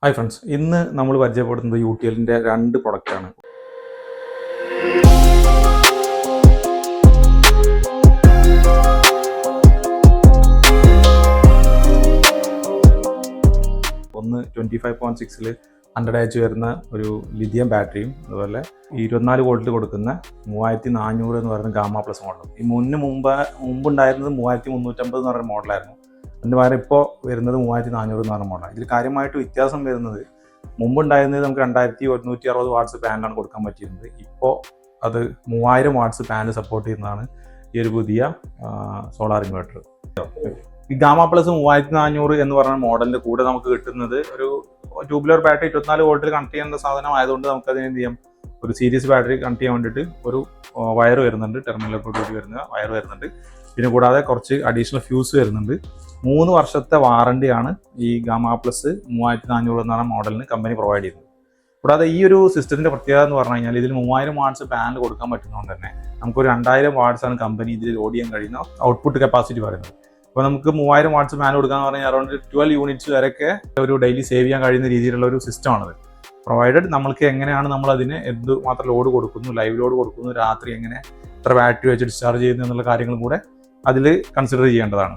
Hi friends, ഇന്ന് നമ്മൾ പരിചയപ്പെടുന്നത് യൂട്ടിഎല്ലിൻ്റെ രണ്ട് പ്രൊഡക്റ്റാണ്. ഒന്ന് 25.6 100 Ah വരുന്ന ഒരു ലിഥിയം ബാറ്ററിയും അതുപോലെ 24 വോൾട്ട് കൊടുക്കുന്ന 3400 എന്ന് പറയുന്ന ഗാമ പ്ലസ് മോഡലും. ഈ മുമ്പുണ്ടായിരുന്നത് 3350 എന്ന് പറയുന്ന മോഡലായിരുന്നു. അതിന് പകരം ഇപ്പോൾ വരുന്നത് 3400 എന്ന് പറഞ്ഞ മോഡലാണ്. ഇതിൽ കാര്യമായിട്ട് വ്യത്യാസം വരുന്നത്, മുമ്പുണ്ടായിരുന്നത് നമുക്ക് 2160 വാട്ട്സ് പാനലാണ് കൊടുക്കാൻ പറ്റിയിരുന്നത്. ഇപ്പോൾ അത് 3000 വാട്ട്സ് പാനൽ സപ്പോർട്ട് ചെയ്യുന്നതാണ് ഈ ഒരു പുതിയ സോളാർ ഇൻവെർട്ടർ. ഈ ഗാമ പ്ലസ് 3400 എന്ന് പറയുന്ന മോഡലിൻ്റെ കൂടെ നമുക്ക് കിട്ടുന്നത് ഒരു ട്യൂബുലർ ബാറ്ററി 24 വോൾട്ടിൽ കണക്ട് ചെയ്യുന്ന സാധനം ആയതുകൊണ്ട് നമുക്ക് അതിന് എന്ത് ചെയ്യാം, ഒരു സീരീസ് ബാറ്ററി കണക്ട് ചെയ്യാൻ വേണ്ടിയിട്ട് ഒരു വയർ വരുന്നുണ്ട്, ടെർമിനലൊക്കെ കൂടി വരുന്ന വയർ വരുന്നുണ്ട്. പിന്നെ കൂടാതെ കുറച്ച് അഡീഷണൽ ഫ്യൂസ് വരുന്നുണ്ട്. 3 വർഷത്തെ വാറണ്ടിയാണ് ഈ ഗാമ പ്ലസ് 3400 എന്ന് പറഞ്ഞ മോഡലിന് കമ്പനി പ്രൊവൈഡ് ചെയ്യുന്നത്. കൂടാതെ ഈ ഒരു സിസ്റ്റത്തിൻ്റെ പ്രത്യേകത എന്ന് പറഞ്ഞു കഴിഞ്ഞാൽ ഇതിൽ 3000 വാട്ട്സ് പാനൽ കൊടുക്കാൻ പറ്റുന്നതുകൊണ്ട് തന്നെ നമുക്കൊരു 2000 വാട്ട്സാണ് കമ്പനി ഇതിൽ ലോഡ് ചെയ്യാൻ കഴിയുന്ന ഔട്ട്പുട്ട് കപ്പാസിറ്റി പറയുന്നത്. അപ്പോൾ നമുക്ക് 3000 വാട്ട്സ് പാനൽ കൊടുക്കാന്ന് പറഞ്ഞാൽ അറൗണ്ട് 12 യൂണിറ്റ്സ് വരെയൊക്കെ ഒരു ഡെയിലി സേവ് ചെയ്യാൻ കഴിയുന്ന രീതിയിലുള്ള ഒരു സിസ്റ്റമാണത്. പ്രൊവൈഡഡ് നമ്മൾക്ക് എങ്ങനെയാണ് നമ്മൾ അതിന് എന്ത് മാത്രം ലോഡ് കൊടുക്കുന്നു, ലൈവ് ലോഡ് കൊടുക്കുന്നു, രാത്രി എങ്ങനെ എത്ര ബാറ്ററി വെച്ച് ഡിസ്ചാർജ് ചെയ്യുന്നു എന്നുള്ള കാര്യങ്ങളും കൂടെ അതിൽ കൺസിഡർ ചെയ്യേണ്ടതാണ്.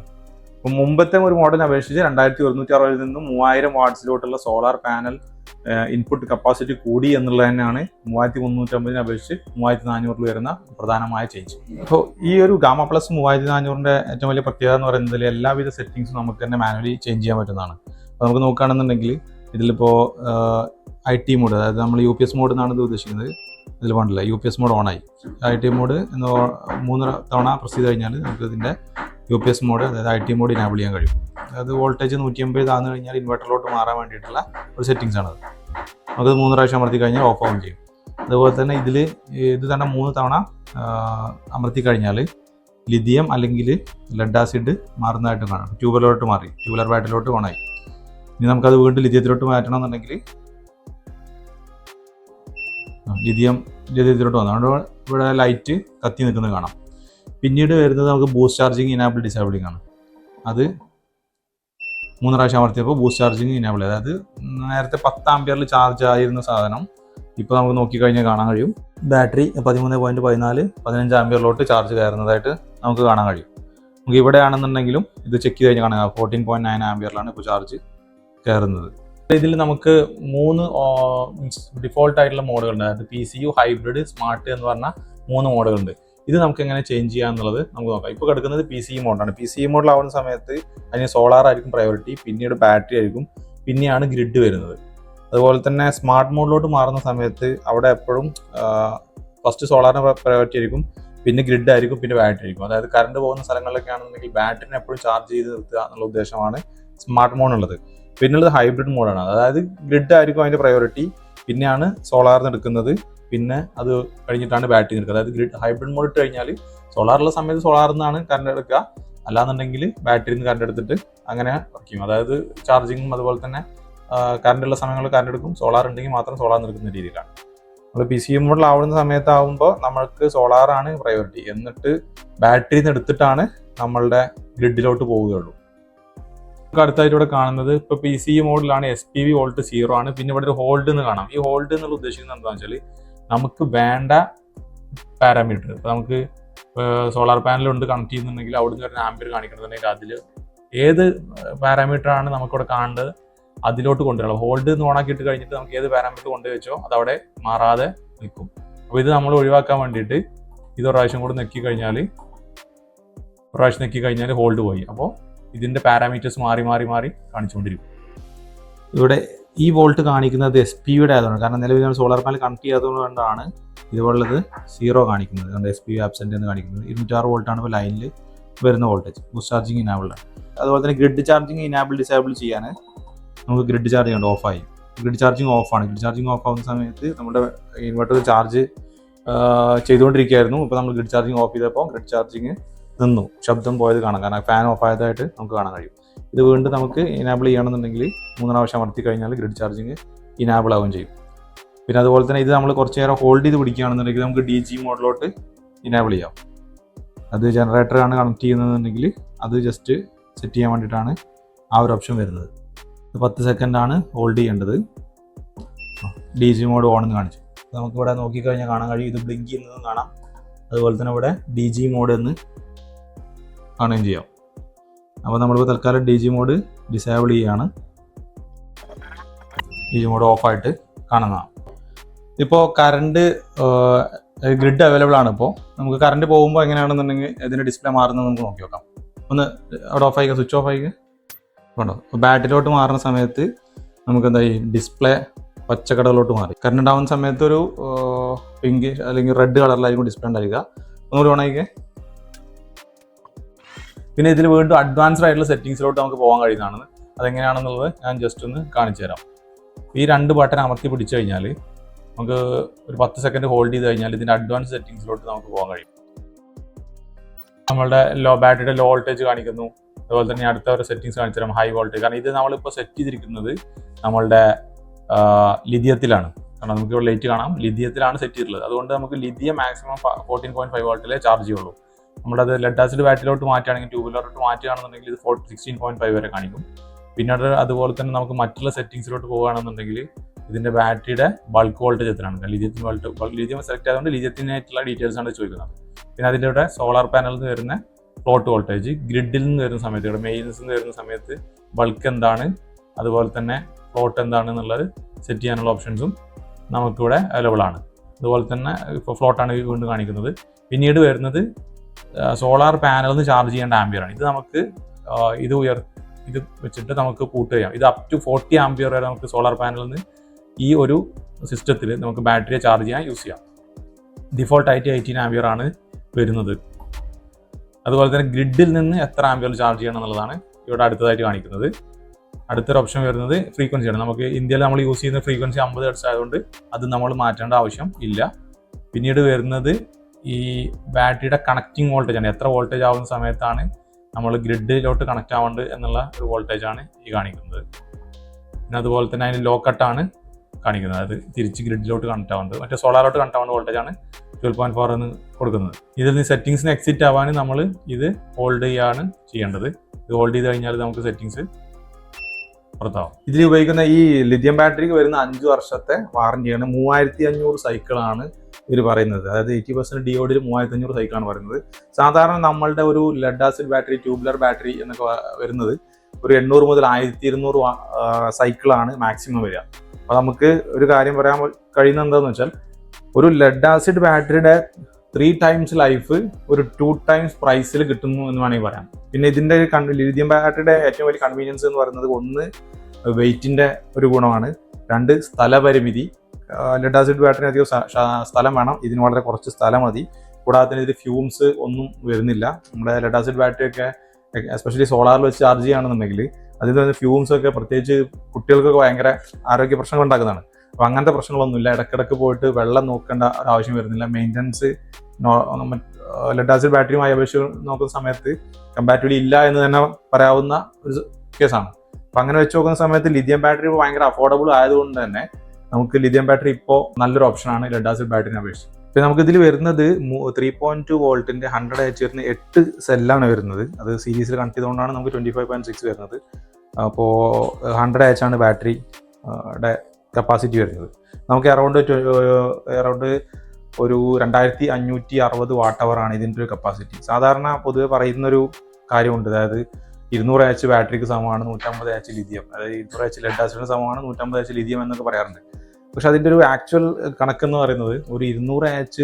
അപ്പം മുമ്പത്തെ ഒരു മോഡലിനെ അപേക്ഷിച്ച് 2160 നിന്നും 3000 വാട്ട്സിലോട്ടുള്ള സോളാർ പാനൽ ഇൻപുട്ട് കപ്പാസിറ്റി കൂടി എന്നുള്ളത് തന്നെയാണ് 3350 അപേക്ഷിച്ച് 3400 വരുന്ന പ്രധാനമായ ചേഞ്ച്. അപ്പോൾ ഈ ഒരു ഗാമ പ്ലസ് 3400 ഏറ്റവും വലിയ പ്രത്യേകത എന്ന് പറയുന്നതിൽ എല്ലാവിധ സെറ്റിങ്സും നമുക്ക് തന്നെ മാനുവലി ചേഞ്ച് ചെയ്യാൻ പറ്റുന്നതാണ്. അപ്പോൾ നമുക്ക് നോക്കുകയാണെന്നുണ്ടെങ്കിൽ ഇതിലിപ്പോൾ IT മോഡ്, അതായത് നമ്മൾ UPS മോഡ് എന്നാണ് ഇത് ഉദ്ദേശിക്കുന്നത്. ഇതിൽ വേണ്ടില്ല, UPS മോഡ് ഓണായി. IT മോഡ് എന്ന് 3 തവണ പ്രസ് ചെയ്ത് കഴിഞ്ഞാൽ നമുക്ക് ഇതിൻ്റെ UPS മോഡ്, അതായത് IT മോഡ് ഇനാബിൾ ചെയ്യാൻ കഴിയും. അതായത് വോൾട്ടേജ് 150 താഴ്ന്നു കഴിഞ്ഞാൽ ഇൻവെർട്ടറിലോട്ട് മാറാൻ വേണ്ടിയിട്ടുള്ള ഒരു സെറ്റിങ്സ് ആണത്. നമുക്ക് 3 പ്രാവശ്യം അമർത്തി കഴിഞ്ഞാൽ ഓഫ് ഓൺ ചെയ്യും. അതുപോലെ തന്നെ ഇത് തന്നെ 3 തവണ അമർത്തി കഴിഞ്ഞാൽ ലിഥിയം അല്ലെങ്കിൽ ലെഡ് ആസിഡ് മാറുന്നതായിട്ട് കാണാം. ട്യൂബറിലോട്ട് മാറി, ട്യൂബുലർ ബാറ്ററിലോട്ട് ഓണായി. ഇനി നമുക്കത് വീണ്ടും ലിഥിയത്തിലോട്ട് മാറ്റണമെന്നുണ്ടെങ്കിൽ ലിഥിയത്തിലോട്ട് വന്നു. അതുകൊണ്ട് ഇവിടെ ലൈറ്റ് കത്തി നിൽക്കുന്നത് കാണാം. പിന്നീട് വരുന്നത് നമുക്ക് ബൂസ്റ്റ് ചാർജിങ് ഇനാബിൾ ഡിസേബിളിംഗ് ആണ്. അത് 3 പ്രാവശ്യം അമർത്തിയപ്പോൾ ബൂസ്റ്റ് ചാർജിങ് ഇനാബിൾ, അതായത് നേരത്തെ 10 ആംപിയറിൽ ചാർജ് ആയിരുന്ന സാധനം ഇപ്പോൾ നമുക്ക് നോക്കിക്കഴിഞ്ഞാൽ കാണാൻ കഴിയും ബാറ്ററി 13.14 15 ആംപിയറിലോട്ട് ചാർജ് കയറുന്നതായിട്ട് നമുക്ക് കാണാൻ കഴിയും. നമുക്ക് ഇവിടെ ആണെന്നുണ്ടെങ്കിലും ഇത് ചെക്ക് ചെയ്ത് കഴിഞ്ഞാൽ കാണാം 14.9 ആംപിയറിലാണ് ഇപ്പോൾ ചാർജ് കയറുന്നത്. ഇതിൽ നമുക്ക് 3 ഡിഫോൾട്ട് ആയിട്ടുള്ള മോഡുകളുണ്ട്. അതായത് PCU, ഹൈബ്രിഡ്, സ്മാർട്ട് എന്ന് പറഞ്ഞ 3 മോഡുകളുണ്ട്. ഇത് നമുക്ക് എങ്ങനെ ചേഞ്ച് ചെയ്യാം എന്നുള്ളത് നമുക്ക് നോക്കാം. ഇപ്പോൾ കിടക്കുന്നത് PCU മോഡാണ്. PCU മോഡിലാവുന്ന സമയത്ത് അതിന് സോളാർ ആയിരിക്കും പ്രയോറിറ്റി, പിന്നീട് ബാറ്ററി ആയിരിക്കും, പിന്നെയാണ് ഗ്രിഡ് വരുന്നത്. അതുപോലെ തന്നെ സ്മാർട്ട് മോഡിലോട്ട് മാറുന്ന സമയത്ത് അവിടെ എപ്പോഴും ഫസ്റ്റ് സോളാറിന് പ്രയോറിറ്റി ആയിരിക്കും, പിന്നെ ഗ്രിഡ് ആയിരിക്കും, പിന്നെ ബാറ്ററി ആയിരിക്കും. അതായത് കറണ്ട് പോകുന്ന സ്ഥലങ്ങളിലൊക്കെ ആണെന്നുണ്ടെങ്കിൽ ബാറ്ററിനെ എപ്പോഴും ചാർജ് ചെയ്ത് നിർത്തുക എന്നുള്ള ഉദ്ദേശമാണ് സ്മാർട്ട് മോഡുള്ളത്. പിന്നുള്ളത് ഹൈബ്രിഡ് മോഡാണ്. അതായത് ഗ്രിഡ് ആയിരിക്കും അതിൻ്റെ പ്രയോറിറ്റി, പിന്നെയാണ് സോളാറിന് എടുക്കുന്നത്, പിന്നെ അത് കഴിഞ്ഞിട്ടാണ് ബാറ്ററി എടുക്കുക. അതായത് ഗ്രിഡ് ഹൈബ്രിഡ് മോഡ് ഇട്ട് കഴിഞ്ഞാൽ സോളാറുള്ള സമയത്ത് സോളാറിൽ നിന്നാണ് കറണ്ട് എടുക്കുക, അല്ലാന്നുണ്ടെങ്കിൽ ബാറ്ററിയിൽ നിന്ന് കറണ്ട് എടുത്തിട്ട് അങ്ങനെ വർക്ക് ചെയ്യും. അതായത് ചാർജിങ്ങും അതുപോലെ തന്നെ കറണ്ടുള്ള സമയങ്ങളിൽ കറണ്ട് എടുക്കും, സോളാർ ഉണ്ടെങ്കിൽ മാത്രം സോളാർ എടുക്കുന്ന രീതിയിലാണ്. നമ്മൾ PCU മോഡിലാവുന്ന സമയത്താവുമ്പോൾ നമ്മൾക്ക് സോളാറാണ് പ്രയോറിറ്റി, എന്നിട്ട് ബാറ്ററിയിൽ നിന്ന് എടുത്തിട്ടാണ് നമ്മളുടെ ഗ്രിഡിലോട്ട് പോവുകയുള്ളൂ. നമുക്ക് അടുത്തായിട്ട് ഇവിടെ കാണുന്നത് ഇപ്പോൾ PCU മോഡിലാണ് SPV വോൾട്ട് 0 ആണ്. പിന്നെ ഇവിടെ ഒരു ഹോൾഡ് എന്ന് കാണാം. ഈ ഹോൾഡ് എന്നുള്ള ഉദ്ദേശിക്കുന്നത് എന്താണെന്ന് വെച്ചാൽ നമുക്ക് വേണ്ട പാരാമീറ്റർ, ഇപ്പോൾ നമുക്ക് സോളാർ പാനലുണ്ട് കണക്ട് ചെയ്യുന്നുണ്ടെങ്കിൽ അവിടുന്ന് വരുന്ന ആംപിയർ കാണിക്കണമെന്നുണ്ടെങ്കിൽ അതിൽ ഏത് പാരാമീറ്ററാണ് നമുക്കിവിടെ കാണേണ്ടത് അതിലോട്ട് കൊണ്ടുവരണം. ഹോൾഡ് എന്ന് ഓണാക്കിയിട്ട് കഴിഞ്ഞിട്ട് നമുക്ക് ഏത് പാരാമീറ്റർ കൊണ്ടുവച്ചോ അതവിടെ മാറാതെ നിൽക്കും. അപ്പോൾ ഇത് നമ്മൾ ഒഴിവാക്കാൻ വേണ്ടിയിട്ട് ഇതൊരു പ്രാവശ്യം കൂടെ നെക്കി കഴിഞ്ഞാൽ ഹോൾഡ് പോയി. അപ്പോൾ ഇതിൻ്റെ പാരാമീറ്റേഴ്സ് മാറി കാണിച്ചുകൊണ്ടിരിക്കും. ഇവിടെ ഈ വോൾട്ട് കാണിക്കുന്നത് SPVയുടെ ആയതുകൊണ്ട്, കാരണം നിലവിൽ നമ്മൾ സോളാർ പാനൽ കണക്ട് ചെയ്യാത്തതുകൊണ്ടാണ് ഇതുപോലുള്ളത് 0 കാണിക്കുന്നത്. അതുകൊണ്ട് SPV ആബ്സെൻ്റ് എന്ന് കാണിക്കുന്നത്. 206 വോൾട്ടാണ് ഇപ്പോൾ ലൈനിൽ വരുന്ന വോൾട്ടേജ്. Boost charging ഇനാബിളാണ്. അതുപോലെ തന്നെ ഗ്രിഡ് ചാർജിങ് ഇനാബിൾ ഡിസേബിൾ ചെയ്യാൻ നമുക്ക് ഗ്രിഡ് ചാർജിങ് ഉണ്ട്, ഓഫായി. ഗ്രിഡ് ചാർജിങ് ഓഫാണ്. ഗ്രിഡ് ചാർജിങ് ഓഫ് ആവുന്ന സമയത്ത് നമ്മുടെ ഇൻവെർട്ടർ ചാർജ് ചെയ്തുകൊണ്ടിരിക്കുകയായിരുന്നു. ഇപ്പോൾ നമ്മൾ ഗ്രിഡ് ചാർജിങ് ഓഫ് ചെയ്തപ്പോൾ ഗ്രിഡ് ചാർജിങ് നിന്നു, ശബ്ദം പോയത് കാണാം, കാരണം ഫാൻ ഓഫ് ആയതായിട്ട് നമുക്ക് കാണാൻ കഴിയും. ഇത് വീണ്ടും നമുക്ക് ഇനാബിൾ ചെയ്യണമെന്നുണ്ടെങ്കിൽ 3 പ്രാവശ്യം അമർത്തി കഴിഞ്ഞാൽ ഗ്രിഡ് ചാർജിങ് ഇനാബിൾ ആവുകയും ചെയ്യും. പിന്നെ അതുപോലെ തന്നെ ഇത് നമ്മൾ കുറച്ച് നേരം ഹോൾഡ് ചെയ്ത് പിടിക്കുകയാണെന്നുണ്ടെങ്കിൽ നമുക്ക് DG മോഡിലോട്ട് ഇനാബിൾ ചെയ്യാം. അത് ജനറേറ്ററാണ് കണക്ട് ചെയ്യുന്നതെന്നുണ്ടെങ്കിൽ അത് ജസ്റ്റ് സെറ്റ് ചെയ്യാൻ വേണ്ടിയിട്ടാണ് ആ ഒരു ഓപ്ഷൻ വരുന്നത്. 10 സെക്കൻഡാണ് ഹോൾഡ് ചെയ്യേണ്ടത്. DG മോഡ് ഓൺ എന്ന് കാണിച്ചു. നമുക്കിവിടെ നോക്കിക്കഴിഞ്ഞാൽ കാണാൻ കഴിയും, ഇത് ബ്ലിങ്ക് ചെയ്യുന്നതും കാണാം. അതുപോലെ തന്നെ ഇവിടെ DG മോഡ് എന്ന് കാണുകയും ചെയ്യാം. അപ്പോൾ നമ്മളിപ്പോൾ തൽക്കാലം DG മോഡ് ഡിസേബിൾ ചെയ്യുകയാണ്. DG മോഡ് ഓഫായിട്ട് കാണുന്നതാണ്. ഇപ്പോൾ കറണ്ട് ഗ്രിഡ് അവൈലബിൾ ആണ്. ഇപ്പോൾ നമുക്ക് കറണ്ട് പോകുമ്പോൾ എങ്ങനെയാണെന്നുണ്ടെങ്കിൽ ഇതിൻ്റെ ഡിസ്പ്ലേ മാറുന്നത് നമുക്ക് നോക്കി നോക്കാം. ഒന്ന് അവിടെ ഓഫ് ആയിക്കുക, സ്വിച്ച് ഓഫ് ആയിക്കുക. ഉണ്ടോ, ബാറ്ററിയിലോട്ട് മാറുന്ന സമയത്ത് നമുക്ക് എന്തായി ഡിസ്പ്ലേ പച്ചക്കടകളിലോട്ട് മാറി. കറണ്ട് ഉണ്ടാവുന്ന സമയത്ത് ഒരു പിങ്ക് അല്ലെങ്കിൽ റെഡ് കളറിലായിരിക്കും ഡിസ്പ്ലേ ഉണ്ടായിരിക്കുക. ഒന്നുകൂടി ഓൺ ആയിക്കേ. പിന്നെ ഇതിൽ വീണ്ടും അഡ്വാൻസ്ഡ് ആയിട്ടുള്ള സെറ്റിംഗ്സിലോട്ട് നമുക്ക് പോകാൻ കഴിയുന്നതാണ്. അതെങ്ങനെയാണെന്നുള്ളത് ഞാൻ ജസ്റ്റ് ഒന്ന് കാണിച്ചു തരാം. ഈ 2 ബട്ടൺ അമർത്തി പിടിച്ചു കഴിഞ്ഞാൽ നമുക്ക് ഒരു 10 സെക്കൻഡ് ഹോൾഡ് ചെയ്ത് കഴിഞ്ഞാൽ ഇതിൻ്റെ അഡ്വാൻസ് സെറ്റിംഗ്സിലോട്ട് നമുക്ക് പോകാൻ കഴിയും. നമ്മളുടെ ബാറ്ററിയുടെ ലോ വോൾട്ടേജ് കാണിക്കുന്നു. അതുപോലെ തന്നെ അടുത്ത ഒരു സെറ്റിംഗ്സ് കാണിച്ചു തരാം, ഹൈ വോൾട്ടേജ്. കാരണം ഇത് നമ്മളിപ്പോൾ സെറ്റ് ചെയ്തിരിക്കുന്നത് നമ്മളുടെ ലിഥിയത്തിലാണ്. കാരണം നമുക്ക് ഇവിടെ ലൈറ്റ് കാണാം, ലിഥിയത്തിലാണ് സെറ്റ് ചെയ്തിട്ടുള്ളത്. അതുകൊണ്ട് നമുക്ക് ലിഥിയം മാക്സിമം 14.5 വോൾട്ടിലേ ചാർജ് ചെയ്യുള്ളൂ. നമ്മളത് ലെഡ് ആസിഡ് ബാറ്ററിയിലോട്ട് മാറ്റുകയാണെങ്കിൽ, ട്യൂബിലോട്ട് മാറ്റുകയാണെന്നുണ്ടെങ്കിൽ ഇത് 16.5 വരെ കാണിക്കും. പിന്നീട് അതുപോലെ തന്നെ നമുക്ക് മറ്റുള്ള സെറ്റിംഗ്സിലോട്ട് പോകുകയാണെന്നുണ്ടെങ്കിൽ ഇതിൻ്റെ ബാറ്ററിയുടെ ബൾക്ക് വോൾട്ടേജ് എത്രയാണ്. ലിഥിയം സെലക്ട് ആയതുകൊണ്ട് ലിഥിയത്തിനായിട്ടുള്ള ഡീറ്റെയിൽസ് ആണ് ചോദിക്കുന്നത്. പിന്നെ അതിൻ്റെ ഇവിടെ സോളാർ പാനലിൽ നിന്ന് വരുന്ന ഫ്ലോട്ട് വോൾട്ടേജ്, ഗ്രിഡിൽ നിന്ന് വരുന്ന സമയത്ത്, ഇവിടെ മെയിൻസിൽ നിന്ന് വരുന്ന സമയത്ത് ബൾക്ക് എന്താണ്, അതുപോലെ തന്നെ ഫ്ലോട്ട് എന്താണ് എന്നുള്ളത് സെറ്റ് ചെയ്യാനുള്ള ഓപ്ഷൻസും നമുക്കിവിടെ അവൈലബിൾ ആണ്. അതുപോലെ തന്നെ ഇപ്പോൾ ഫ്ലോട്ടാണ് വീണ്ടും കാണിക്കുന്നത്. പിന്നീട് വരുന്നത് സോളാർ പാനലിൽ നിന്ന് ചാർജ് ചെയ്യേണ്ട ആംബിയറാണ്. ഇത് നമുക്ക് ഇത് വെച്ചിട്ട് നമുക്ക് കൂട്ട് ചെയ്യാം. ഇത് അപ് ടു 40 ആംബിയർ വരെ നമുക്ക് സോളാർ പാനലിൽ നിന്ന് ഈ ഒരു സിസ്റ്റത്തിൽ നമുക്ക് ബാറ്ററിയെ ചാർജ് ചെയ്യാൻ യൂസ് ചെയ്യാം. ഡിഫോൾട്ടായിട്ട് 18 ആംബിയർ ആണ് വരുന്നത്. അതുപോലെ തന്നെ ഗ്രിഡിൽ നിന്ന് എത്ര ആംബിയർ ചാർജ് ചെയ്യണം എന്നുള്ളതാണ് ഇവിടെ അടുത്തതായിട്ട് കാണിക്കുന്നത്. അടുത്തൊരു ഓപ്ഷൻ വരുന്നത് ഫ്രീക്വൻസിയാണ്. നമുക്ക് ഇന്ത്യയിൽ നമ്മൾ യൂസ് ചെയ്യുന്ന ഫ്രീക്വൻസി 50 ഹെർട്സ് ആയതുകൊണ്ട് അത് നമ്മൾ മാറ്റേണ്ട ആവശ്യം ഇല്ല. പിന്നീട് വരുന്നത് ഈ ബാറ്ററിയുടെ കണക്റ്റിംഗ് വോൾട്ടേജ് ആണ്. എത്ര വോൾട്ടേജ് ആവുന്ന സമയത്താണ് നമ്മൾ ഗ്രിഡിലോട്ട് കണക്ട് ആവേണ്ടത് എന്നുള്ള ഒരു വോൾട്ടേജ് ആണ് ഈ കാണിക്കുന്നത്. പിന്നെ അതുപോലെ തന്നെ അതിന് ലോ കട്ടാണ് കാണിക്കുന്നത്, അത് തിരിച്ച് ഗ്രിഡിലോട്ട് കണക്ട് ആവേണ്ടത്. മറ്റേ സോളാറിലോട്ട് കണക്ട് ആവേണ്ട വോൾട്ടേജ് ആണ് 12.4 എന്ന് കൊടുക്കുന്നത്. ഇതിൽ നിന്ന് സെറ്റിംഗ്സിന് എക്സിറ്റ് ആവാൻ നമ്മൾ ഇത് ഹോൾഡ് ചെയ്യാണ് ചെയ്യേണ്ടത്. ഇത് ഹോൾഡ് ചെയ്ത് കഴിഞ്ഞാൽ നമുക്ക് സെറ്റിംഗ്സ് പുറത്താവും. ഇതിൽ ഉപയോഗിക്കുന്ന ഈ ലിഥിയം ബാറ്ററിക്ക് വരുന്ന 5 വർഷത്തെ വാറന്റിയാണ്. 3500 സൈക്കിളാണ് ഇവർ പറയുന്നത്. അതായത് 80% DOD 3500 സൈക്കിളാണ് പറയുന്നത്. സാധാരണ നമ്മളുടെ ഒരു lead acid battery, tubular battery എന്നൊക്കെ വരുന്നത് ഒരു 800 മുതൽ 1200 സൈക്കിളാണ് മാക്സിമം വരിക. അപ്പോൾ നമുക്ക് ഒരു കാര്യം പറയാൻ കഴിയുന്നത് എന്താണെന്ന് വെച്ചാൽ, ഒരു ലെഡ് ആസിഡ് ബാറ്ററിയുടെ 3 ടൈംസ് ലൈഫ് ഒരു 2 ടൈംസ് പ്രൈസിൽ കിട്ടുന്നു എന്ന് വേണമെങ്കിൽ പറയാം. പിന്നെ ഇതിൻ്റെ ലിഥിയം ബാറ്ററിയുടെ ഏറ്റവും വലിയ കൺവീനിയൻസ് എന്ന് പറയുന്നത്, 1 വെയിറ്റിൻ്റെ ഒരു ഗുണമാണ്, 2 സ്ഥലപരിമിതി. ലെഡ് ആസിഡ് ബാറ്ററി അധികം സ്ഥലം വേണം, ഇതിന് വളരെ കുറച്ച് സ്ഥലം മതി. കൂടാതെ തന്നെ ഇതിൽ ഫ്യൂംസ് ഒന്നും വരുന്നില്ല. നമ്മുടെ ലെഡ് ആസിഡ് ബാറ്ററി ഒക്കെ എസ്പെഷ്യലി സോളാറിൽ വെച്ച് ചാർജ് ചെയ്യുകയാണെന്നുണ്ടെങ്കിൽ അതിൽ നിന്ന് ഫ്യൂംസ് ഒക്കെ പ്രത്യേകിച്ച് കുട്ടികൾക്കൊക്കെ ഭയങ്കര ആരോഗ്യ പ്രശ്നങ്ങൾ ഉണ്ടാക്കുന്നതാണ്. അപ്പോൾ അങ്ങനത്തെ പ്രശ്നങ്ങളൊന്നുമില്ല. ഇടയ്ക്കിടയ്ക്ക് പോയിട്ട് വെള്ളം നോക്കേണ്ട ഒരു ആവശ്യം വരുന്നില്ല. മെയിൻ്റനൻസ് ലെഡ് ആസിഡ് ബാറ്ററിയുമായി അപേക്ഷിച്ച് നോക്കുന്ന സമയത്ത് കമ്പാരിറ്റീവ്ലി ഇല്ല എന്ന് തന്നെ പറയാവുന്ന ഒരു കേസാണ്. അപ്പം അങ്ങനെ വെച്ച് നോക്കുന്ന സമയത്ത് ലിഥിയം ബാറ്ററി ഭയങ്കര അഫോർഡബിൾ ആയതുകൊണ്ട് തന്നെ നമുക്ക് ലിഥിയം ബാറ്ററി ഇപ്പോൾ നല്ലൊരു ഓപ്ഷനാണ് ലെഡ് ആസിഡ് ബാറ്ററിനെ അപേക്ഷിച്ച്. പിന്നെ നമുക്കിതിൽ വരുന്നത് 3.2 വോൾട്ടിൻ്റെ 100 H വരുന്ന 8 സെല്ലാണ് വരുന്നത്. അത് സീരീസിൽ കണക്ട് ചെയ്തുകൊണ്ടാണ് നമുക്ക് 25.6 വരുന്നത്. അപ്പോൾ 100 H ആണ് ബാറ്ററിയുടെ കപ്പാസിറ്റി വരുന്നത്. നമുക്ക് അറൗണ്ട് ഒരു 2560 വാട്ട് അവർ ആണ് ഇതിൻ്റെ ഒരു കപ്പാസിറ്റി. സാധാരണ പൊതുവെ പറയുന്നൊരു കാര്യമുണ്ട്, അതായത് 200 H ബാറ്ററിക്ക് സമമാണ് 150 H ലിഥിയം, അതായത് 200 H ലെഡ് ആസിഡിന് സമമാണ് 150 H ലിഥിയം എന്നൊക്കെ പറയാറുണ്ട്. പക്ഷെ അതിൻ്റെ ഒരു ആക്ച്വൽ കണക്കെന്ന് പറയുന്നത്, ഒരു 200 H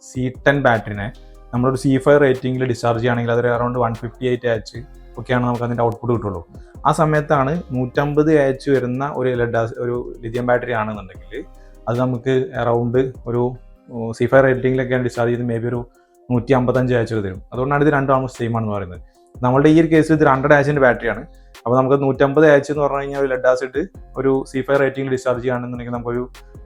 C10 ബാറ്ററിനെ നമ്മളൊരു C5 റേറ്റിംഗിൽ ഡിസ്ചാർജ് ചെയ്യുകയാണെങ്കിൽ അതൊരു അറൗണ്ട് 158 H ഒക്കെയാണ് നമുക്ക് അതിൻ്റെ ഔട്ട്പുട്ട് കിട്ടുള്ളൂ. ആ സമയത്താണ് 150 H വരുന്ന ഒരു ലിഥിയം ബാറ്ററി ആണെന്നുണ്ടെങ്കിൽ അത് നമുക്ക് അറൗണ്ട് ഒരു C5 റേറ്റിംഗിലൊക്കെയാണ് ഡിസ്ചാർജ് ചെയ്ത് മേ ബി ഒരു 155 H തരും. അതുകൊണ്ടാണ് ഇത് രണ്ടും ആൾമോസ്റ്റ് സെയിം ആണെന്ന് പറയുന്നത്. നമ്മളുടെ ഈ ഒരു കേസിൽ ഇത് 100 H ബാറ്ററിയാണ്. അപ്പോൾ നമുക്ക് 150 H എന്ന് പറഞ്ഞു കഴിഞ്ഞാൽ ലെഡ് ആസിഡ് ഒരു C5 റേറ്റിംഗിൽ ഡിസ്ചാർജ് ചെയ്യുകയാണെന്നുണ്ടെങ്കിൽ നമുക്കൊരു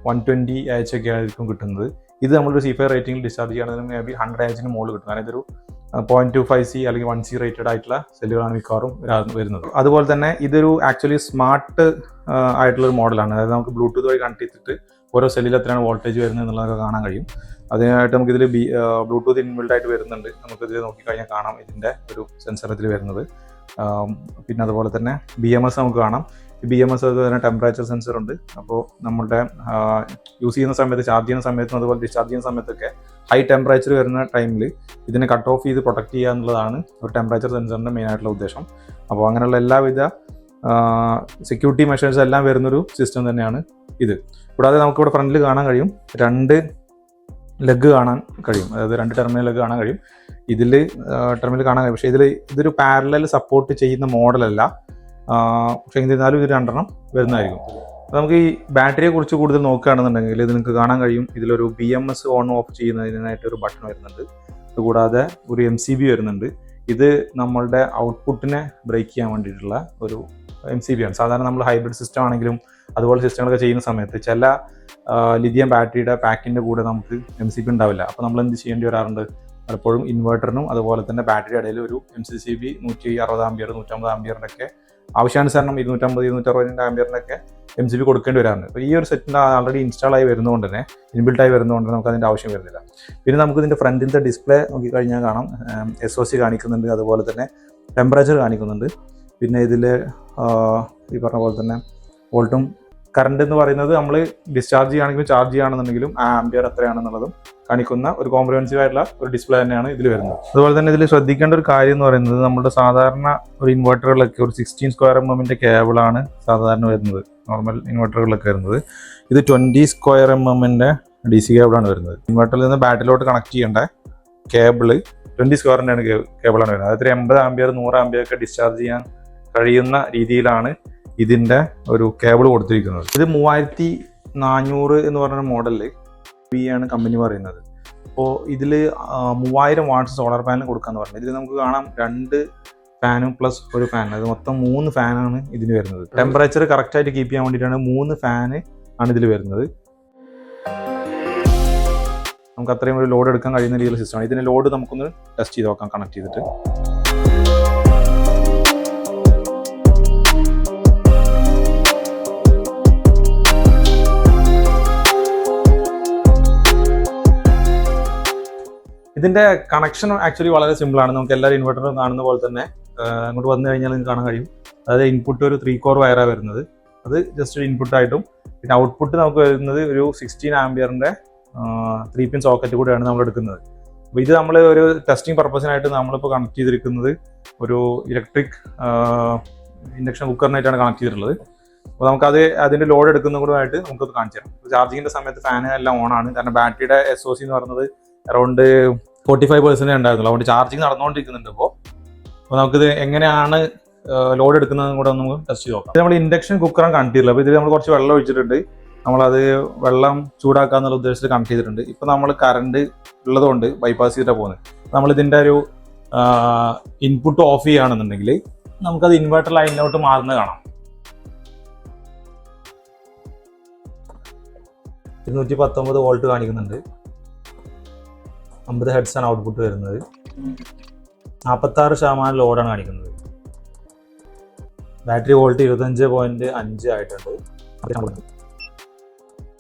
120 H ഒക്കെ ആയിരിക്കും കിട്ടുന്നത്. ഇത് നമ്മളൊരു C5 റേറ്റിംഗിൽ ഡിസ്ചാർജ് ചെയ്യുകയാണെന്നുണ്ടെങ്കിൽ മേ ബി 100 H മുകളിൽ കിട്ടും. കാരണം ഇതൊരു 0.25C അല്ലെങ്കിൽ 1C റേറ്റഡ് ആയിട്ടുള്ള സെല്ലുകളാണ് മിക്കവാറും വരുന്നത്. അതുപോലെ തന്നെ ഇതൊരു ആക്ച്വലി സ്മാർട്ട് ആയിട്ടുള്ളൊരു മോഡലാണ്. അതായത് നമുക്ക് ബ്ലൂടൂത്ത് വഴി കണക്ട് ചെയ്തിട്ട് ഓരോ സെല്ലിൽ എത്രയാണ് വോൾട്ടേജ് വരുന്നത് എന്നുള്ളതൊക്കെ കാണാൻ കഴിയും. അതിനായിട്ട് നമുക്കിതിൽ ബ്ലൂടൂത്ത് ഇൻബിൽഡ് ആയിട്ട് വരുന്നുണ്ട്. നമുക്കിതിൽ നോക്കിക്കഴിഞ്ഞാൽ കാണാം ഇതിൻ്റെ ഒരു സെൻസർ ഇതിൽ വരുന്നത്. പിന്നെ അതുപോലെ തന്നെ BMS നമുക്ക് കാണാം. BMS അതുപോലെ തന്നെ ടെമ്പറേച്ചർ സെൻസർ ഉണ്ട്. അപ്പോൾ നമ്മുടെ യൂസ് ചെയ്യുന്ന സമയത്ത്, ചാർജ് ചെയ്യുന്ന സമയത്തും അതുപോലെ ഡിസ്ചാർജ് ചെയ്യുന്ന സമയത്തൊക്കെ ഹൈ ടെമ്പറേച്ചർ വരുന്ന ടൈമിൽ ഇതിനെ കട്ട് ഓഫ് ചെയ്ത് പ്രൊട്ടക്ട് ചെയ്യുക എന്നുള്ളതാണ് ഒരു ടെമ്പറേച്ചർ സെൻസറിൻ്റെ മെയിനായിട്ടുള്ള ഉദ്ദേശം. അപ്പോൾ അങ്ങനെയുള്ള എല്ലാവിധ സെക്യൂരിറ്റി മെഷേഴ്സ് എല്ലാം വരുന്നൊരു സിസ്റ്റം തന്നെയാണ് ഇത്. കൂടാതെ നമുക്കിവിടെ ഫ്രണ്ടിൽ കാണാൻ കഴിയും 2 ലെഗ് കാണാൻ കഴിയും, അതായത് 2 ടെർമിനൽ ലെഗ് കാണാൻ കഴിയും. ഇതിൽ ടെർമിനൽ കാണാൻ കഴിയും, പക്ഷേ ഇതൊരു പാരലൽ സപ്പോർട്ട് ചെയ്യുന്ന മോഡലല്ല. പക്ഷേ എന്നിരുന്നാലും ഇത് 2 എണ്ണം വരുന്നതായിരിക്കും. അപ്പോൾ നമുക്ക് ഈ ബാറ്ററിയെ കുറിച്ച് കൂടുതൽ നോക്കുകയാണെന്നുണ്ടെങ്കിൽ ഇത് നിങ്ങൾക്ക് കാണാൻ കഴിയും. ഇതിലൊരു BMS ഓൺ ഓഫ് ചെയ്യുന്നതിനായിട്ട് ഒരു ബട്ടൺ വരുന്നുണ്ട്. അതുകൂടാതെ ഒരു MCB വരുന്നുണ്ട്. ഇത് നമ്മളുടെ ഔട്ട്പുട്ടിനെ ബ്രേക്ക് ചെയ്യാൻ വേണ്ടിയിട്ടുള്ള ഒരു MCB ആണ്. സാധാരണ നമ്മൾ ഹൈബ്രിഡ് സിസ്റ്റം ആണെങ്കിലും അതുപോലെ സിസ്റ്റങ്ങളൊക്കെ ചെയ്യുന്ന സമയത്ത് ചില ലിഥിയം ബാറ്ററിയുടെ പാക്കിൻ്റെ കൂടെ നമുക്ക് MCB ഉണ്ടാവില്ല. അപ്പോൾ നമ്മൾ എന്ത് ചെയ്യേണ്ടി വരാറുണ്ട്? പലപ്പോഴും ഇൻവെർട്ടറിനും അതുപോലെ തന്നെ ബാറ്ററി ഇടയിൽ ഒരു MCCB 160 ആംപിയർ 150 ആംപിയറിൻ്റെ ഒക്കെ ആവശ്യാനുസരണം 250 260 ആംപിയറിൻ്റെ ഒക്കെ MCB കൊടുക്കേണ്ടി വരാറുണ്ട്. അപ്പോൾ ഈ ഒരു സെറ്റിൻ്റെ ആൾറെഡി ഇൻസ്റ്റാൾ ആയി വരുന്നതുകൊണ്ട് തന്നെ, ഇൻബിൽട്ടായി വരുന്നതുകൊണ്ട് നമുക്ക് അതിൻ്റെ ആവശ്യം വരുന്നില്ല. പിന്നെ നമുക്ക് ഇതിൻ്റെ ഫ്രണ്ടിലത്തെ ഡിസ്പ്ലേ നോക്കിക്കഴിഞ്ഞാൽ കാണാം, SOC കാണിക്കുന്നുണ്ട്, അതുപോലെ തന്നെ ടെമ്പറേച്ചർ കാണിക്കുന്നുണ്ട്. പിന്നെ ഇതിൽ ഈ പറഞ്ഞ പോലെ തന്നെ വോൾട്ടും കറണ്ട് എന്ന് പറയുന്നത് നമ്മൾ ഡിസ്ചാർജ് ചെയ്യുകയാണെങ്കിലും ചാർജ് ചെയ്യുകയാണെന്നുണ്ടെങ്കിലും ആ ആംപിയർ എത്രയാണെന്നുള്ളതും കാണിക്കുന്ന ഒരു കോംപ്രിഹെൻസീവ് ആയിട്ടുള്ള ഒരു ഡിസ്പ്ലേ തന്നെയാണ് ഇതിൽ വരുന്നത്. അതുപോലെ തന്നെ ഇതിൽ ശ്രദ്ധിക്കേണ്ട ഒരു കാര്യം എന്ന് പറയുന്നത്, നമ്മുടെ സാധാരണ ഒരു ഇൻവെർട്ടറുകളൊക്കെ ഒരു 16 സ്ക്വയർ mm കേബിളാണ് സാധാരണ വരുന്നത്, നോർമൽ ഇൻവെർട്ടറുകളൊക്കെ വരുന്നത്. ഇത് 20 സ്ക്വയർ mm DC കേബിളാണ് വരുന്നത്. ഇൻവെർട്ടറിൽ നിന്ന് ബാറ്ററിയിലോട്ട് കണക്ട് ചെയ്യേണ്ട കേബിള് 20 സ്ക്വയറിൻ്റെയാണ് കേബിളാണ് വരുന്നത്. അതായത് 80 ആംപിയർ 100 ആംപിയർ ഒക്കെ ഡിസ്ചാർജ് ചെയ്യാൻ കഴിയുന്ന രീതിയിലാണ് ഇതിൻ്റെ ഒരു കേബിൾ കൊടുത്തിരിക്കുന്നത്. ഇത് 3400 എന്ന് പറയുന്ന മോഡലിൽ ആണ് കമ്പനി പറയുന്നത്. അപ്പോൾ ഇതിൽ 3000 വാട്ട്സ് സോളാർ പാനൽ കൊടുക്കാമെന്ന് പറഞ്ഞത്. ഇതിൽ നമുക്ക് കാണാം 2 ഫാനും പ്ലസ് ഒരു ഫാൻ, അത് മൊത്തം 3 ഫാനാണ് ഇതിന് വരുന്നത്. ടെമ്പറേച്ചർ കറക്റ്റായിട്ട് കീപ്പ് ചെയ്യാൻ വേണ്ടിയിട്ടാണ് 3 ഫാന് ആണ് ഇതിൽ വരുന്നത്. നമുക്ക് അത്രയും ഒരു ലോഡ് എടുക്കാൻ കഴിയുന്ന രീതിയിലുള്ള സിസ്റ്റമാണ്. ഇതിന് ലോഡ് നമുക്കൊന്ന് ടെസ്റ്റ് ചെയ്ത് നോക്കാം കണക്ട് ചെയ്തിട്ട്. ഇതിൻ്റെ കണക്ഷൻ ആക്ച്വലി വളരെ സിമ്പിളാണ്. നമുക്ക് എല്ലാവരും ഇൻവെർട്ടറും കാണുന്ന പോലെ തന്നെ അങ്ങോട്ട് വന്നു കഴിഞ്ഞാൽ നിങ്ങൾക്ക് കാണാൻ കഴിയും. അതായത് ഇൻപുട്ട് ഒരു 3 കോർ വയറാണ് വരുന്നത്. അത് ജസ്റ്റ് ഒരു ഇൻപുട്ടായിട്ടും പിന്നെ ഔട്ട്പുട്ട് നമുക്ക് വരുന്നത് ഒരു 16 ആംപിയറിൻ്റെ 3 പിൻ സോക്കറ്റ് കൂടെയാണ് നമ്മൾ എടുക്കുന്നത്. അപ്പോൾ ഇത് നമ്മൾ ഒരു ടെസ്റ്റിംഗ് പർപ്പസിനായിട്ട് നമ്മളിപ്പോൾ കണക്ട് ചെയ്തിരിക്കുന്നത് ഒരു ഇലക്ട്രിക് ഇൻഡക്ഷൻ കുക്കറിനായിട്ടാണ് കണക്ട് ചെയ്തിട്ടുള്ളത്. അപ്പോൾ നമുക്കത് അതിൻ്റെ ലോഡ് എടുക്കുന്നതുമായിട്ട് നമുക്കത് കാണിച്ചു തരാം. ചാർജിങ്ങിൻ്റെ സമയത്ത് ഫാൻ എല്ലാം ഓണാണ്, കാരണം ബാറ്ററിയുടെ SOC എന്ന് പറയുന്നത് അറൗണ്ട് 45% ഉണ്ടായിരുന്നുള്ളൂ. അതുകൊണ്ട് ചാർജിങ് നടന്നുകൊണ്ടിരിക്കുന്നുണ്ട്. അപ്പോൾ നമുക്കിത് എങ്ങനെയാണ് ലോഡ് എടുക്കുന്നതും കൂടെ നമുക്ക് ടെസ്റ്റ് ചെയ്ത് നോക്കാം. ഇത് നമ്മൾ ഇൻഡക്ഷൻ കുക്കറാണ് കണക്ട് ചെയ്തിട്ടുള്ളത്. അപ്പോൾ ഇതിൽ നമ്മൾ കുറച്ച് വെള്ളം ഒഴിച്ചിട്ടുണ്ട്. നമ്മളത് വെള്ളം ചൂടാക്കുക എന്നുള്ള ഉദ്ദേശത്തിൽ കണക്ട് ചെയ്തിട്ടുണ്ട്. ഇപ്പോൾ നമ്മൾ കറണ്ട് ഉള്ളതുകൊണ്ട് ബൈപ്പാസ് ചെയ്തിട്ടാണ് പോകുന്നത്. നമ്മളിതിൻ്റെ ഒരു ഇൻപുട്ട് ഓഫ് ചെയ്യുകയാണെന്നുണ്ടെങ്കിൽ നമുക്കത് ഇൻവെർട്ടർ ലൈനിലോട്ട് മാറുന്നത് കാണാം. 219 വോൾട്ട് കാണിക്കുന്നുണ്ട്. 50 ഹെഡ്സാണ് ഔട്ട്പുട്ട് വരുന്നത്. 46% ലോഡാണ് കാണിക്കുന്നത്. ബാറ്ററി വോൾട്ട് 25.5 ആയിട്ടുണ്ട്.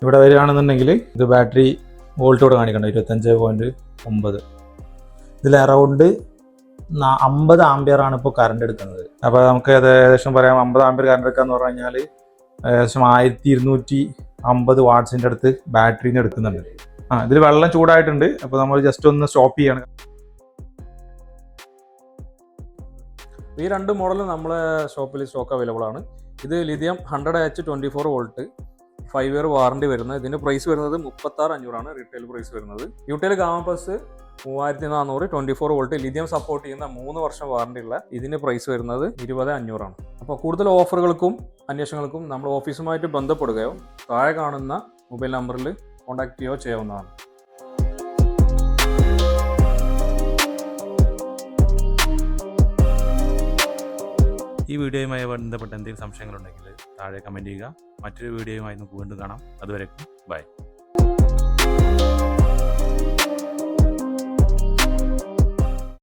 ഇവിടെ വരികയാണെന്നുണ്ടെങ്കിൽ ഇത് ബാറ്ററി വോൾട്ട് ഇവിടെ കാണിക്കുന്നുണ്ട് 25.9. ഇതിൽ അറൗണ്ട് 50 ആംപിയറാണ് ഇപ്പോൾ കറണ്ട് എടുക്കുന്നത്. അപ്പോൾ നമുക്ക് അത് ഏകദേശം പറയാം 50 ആംപിയർ കറണ്ട് എടുക്കാന്ന് പറഞ്ഞു കഴിഞ്ഞാൽ ഏകദേശം 1250 വാട്ട്സിൻ്റെ അടുത്ത് ബാറ്ററിന്ന് എടുക്കുന്നുണ്ട്. ഇതിൽ വെള്ളം ചൂടായിട്ടുണ്ട്. അപ്പോൾ നമ്മൾ ജസ്റ്റ് ഒന്ന് സ്റ്റോപ്പ് ചെയ്യാണ്. ഈ 2 മോഡലും നമ്മളെ ഷോപ്പിൽ സ്റ്റോക്ക് അവൈലബിൾ ആണ്. ഇത് lithium 100H 24 volt 5 year warranty വരുന്നത്. ഇതിൻ്റെ പ്രൈസ് വരുന്നത് 36,500 റീറ്റെയിൽ പ്രൈസ് വരുന്നത്. UTL gamma plus 3400 24 volt lithium support ചെയ്യുന്ന 3 വർഷം വാറണ്ടി ഉള്ള ഇതിൻ്റെ പ്രൈസ് വരുന്നത് 20,500. അപ്പോൾ കൂടുതൽ ഓഫറുകൾക്കും അന്വേഷണങ്ങൾക്കും നമ്മൾ ഓഫീസുമായിട്ട് ബന്ധപ്പെടുകയോ താഴെ കാണുന്ന മൊബൈൽ നമ്പറിൽ കോൺടാക്ട് ചെയ്യുകയോ ചെയ്യാവുന്നതാണ്. ഈ വീഡിയോയുമായി ബന്ധപ്പെട്ട എന്തെങ്കിലും സംശയങ്ങളുണ്ടെങ്കിൽ താഴെ കമൻറ്റ് ചെയ്യുക. മറ്റൊരു വീഡിയോയുമായി നമുക്ക് വീണ്ടും കാണാം. അതുവരെ ബൈ.